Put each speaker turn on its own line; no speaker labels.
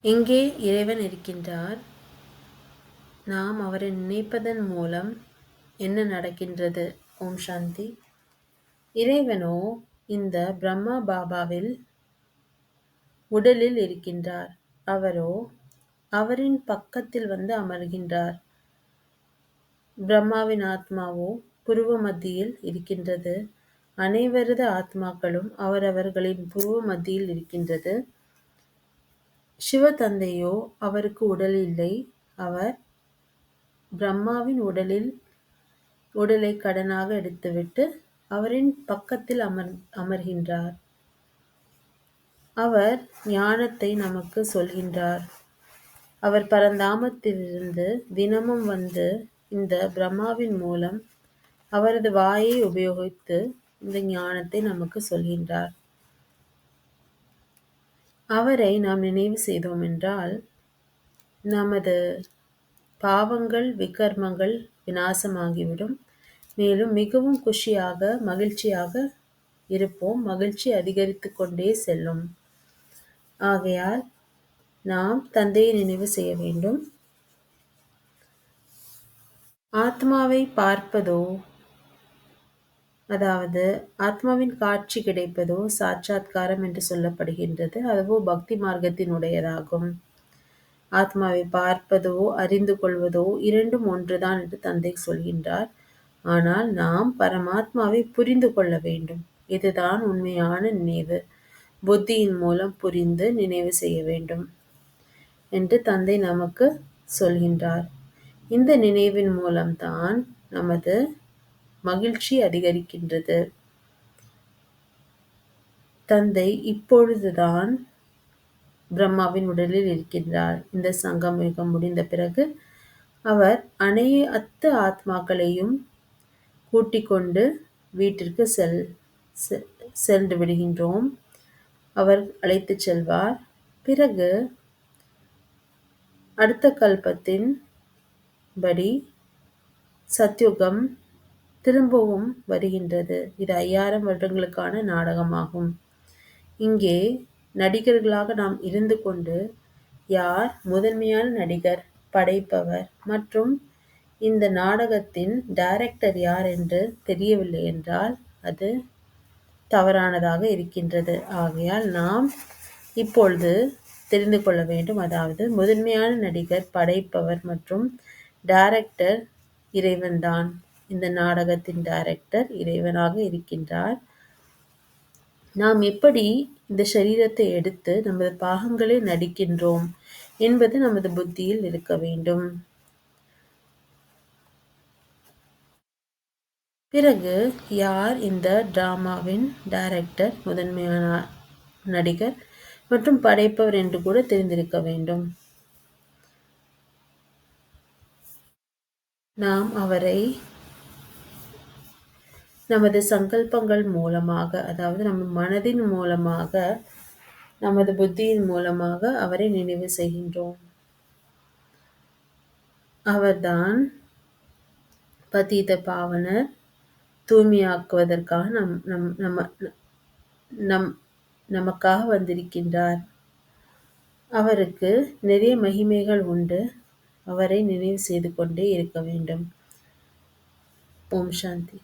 எங்கே இறைவன் இருக்கின்றார்? நாம் அவரை நினைப்பதன் மூலம் என்ன நடக்கின்றது? ஓம் சாந்தி. இறைவனோ இந்த பிரம்மா பாபாவில் உடலில் இருக்கின்றார். அவரோ அவரின் பக்கத்தில் வந்து அமர்கின்றார். பிரம்மாவின் ஆத்மாவோ புருவ மத்தியில் இருக்கின்றது. அனைவரது ஆத்மாக்களும் அவரவர்களின் புருவ மத்தியில் இருக்கின்றது. சிவ தந்தையோ அவருக்கு உடல் இல்லை. அவர் பிரம்மாவின் உடலை கடனாக எடுத்துவிட்டு அவரின் பக்கத்தில் அமர்கின்றார். அவர் ஞானத்தை நமக்கு சொல்கின்றார். அவர் பரந்தாமத்திலிருந்து தினமும் வந்து இந்த பிரம்மாவின் மூலம் அவரது வாயை உபயோகித்து இந்த ஞானத்தை நமக்கு சொல்கின்றார். அவரை நாம் நினைவு செய்தோம் என்றால் நமது பாவங்கள் விகர்மங்கள் விநாசமாகிவிடும். மேலும் மிகவும் குஷியாக மகிழ்ச்சியாக இருப்போம். மகிழ்ச்சி அதிகரித்து கொண்டே செல்லும். ஆகையால் நாம் தந்தையை நினைவு செய்ய வேண்டும். ஆத்மாவை பார்ப்பதோ, அதாவது ஆத்மாவின் காட்சி கிடைப்பதோ சாட்சாத்காரம் என்று சொல்லப்படுகின்றது. அதுவோ பக்தி மார்க்கத்தினுடையதாகும். ஆத்மாவை பார்ப்பதோ அறிந்து கொள்வதோ இரண்டும் ஒன்றுதான் என்று தந்தை சொல்கின்றார். ஆனால் நாம் பரமாத்மாவை புரிந்து கொள்ள வேண்டும். இதுதான் உண்மையான நினைவு. புத்தியின் மூலம் புரிந்து நினைவு செய்ய வேண்டும் என்று தந்தை நமக்கு சொல்கின்றார். இந்த நினைவின் மூலம்தான் நமது மகிழ்ச்சி அதிகரிக்கின்றது. தந்தை இப்பொழுதுதான் பிரம்மாவின் உடலில் இருக்கின்றார். இந்த சங்கமயுகம் முடிந்த பிறகு அவர் அனைத்து ஆத்மாக்களையும் கூட்டிக் கொண்டு வீட்டிற்கு சென்று விடுகின்றோம். அவர் அழைத்து செல்வார். பிறகு அடுத்த கல்பத்தின் படி சத்யுகம் திரும்பவும் வருகின்றது. இது 5000 வருடங்களுக்கான நாடகமாகும். இங்கே நடிகர்களாக நாம் இருந்து கொண்டு யார் முதன்மையான நடிகர், படைப்பவர் மற்றும் இந்த நாடகத்தின் டைரக்டர் யார் என்று தெரியவில்லை என்றால் அது தவறானதாக இருக்கின்றது. ஆகையால் நாம் இப்பொழுது தெரிந்து கொள்ள வேண்டும். அதாவது முதன்மையான நடிகர், படைப்பவர் மற்றும் டைரக்டர் இறைவன்தான். இந்த நாடகத்தின் டைரக்டர் இறைவனாக இருக்கின்றார். நாம் எப்படி இந்த சரீரத்தை எடுத்து நமது பாகங்களை நடிக்கின்றோம் என்பது நமது புத்தியில் இருக்க வேண்டும். பிறகு யார் இந்த டிராமாவின் டைரக்டர், முதன்மையான நடிகர் மற்றும் படைப்பவர் என்று கூட தெரிந்திருக்க வேண்டும். நாம் அவரை நமது சங்கல்பங்கள் மூலமாக, அதாவது நம்ம மனதின் மூலமாக, நமது புத்தியின் மூலமாக அவரை நினைவு செய்கின்றோம். அவர்தான் பதீத பாவனர், தூய்மையாக்குவதற்காக நமக்காக வந்திருக்கின்றார். அவருக்கு நிறைய மகிமைகள் உண்டு. அவரை நினைவு செய்து கொண்டே இருக்க வேண்டும். ஓம் சாந்தி.